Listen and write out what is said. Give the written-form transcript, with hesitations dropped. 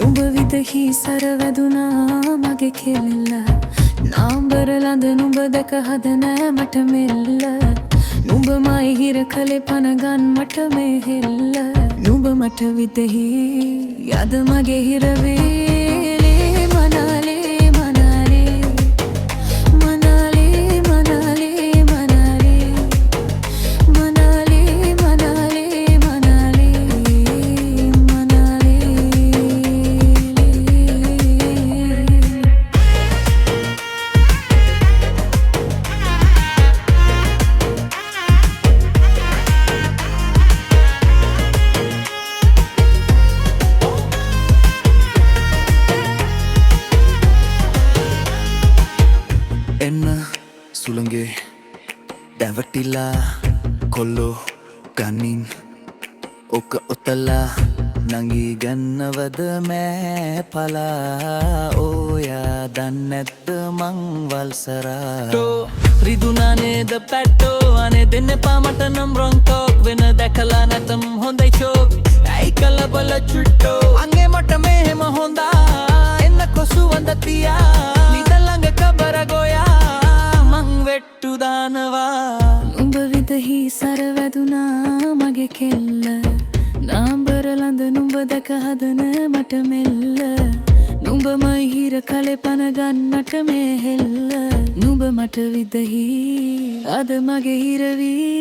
නුඹ විදහි සරවැදුනා මගේ කෙල්ල නාම්බර ළඳ නුඹ දැක හද නෑ මට මෙල්ල නුඹ මයි හිර කලේ පනගන් මට මේ හෙල්ල නුඹ මට විදහි යද මගේ හිරවේලේ මනාලේ මනාලේ මනාලේ මනාලේ මනාලේ මනාලේ මනාලේ මනාලේ එන්න සුළඟේ දැවටිලා කොල්ලෝ ගනින් ඔක ඔතලා නංගී ගන්නවද මෑ පලා ඕයා දන්නැත්ත මං වල්සරා රිදුනානේද පැට්ටෝ අනේ දෙන්න පාමට නම් රොන්තෝක් වෙන දැකලා නැතම් හොඳයි චෝක් ඇයි කලබල චුට්ටෝ අගේ මට මෙහෙම හොඳා එන්න කොසුවඳ තියා නිදළඟ කබර ගොයා මං වෙට්ටු දානවා නුඹ විදහි සරවැදුනා මගේ කෙල්ල නාම්බර ළඳ නුඹ දැක හදන මට මෙල්ල නුඹ මයි හිර කලේ පනගන්නට මේ හෙල්ල නුඹ මට විදහි අද මගේ හිරවී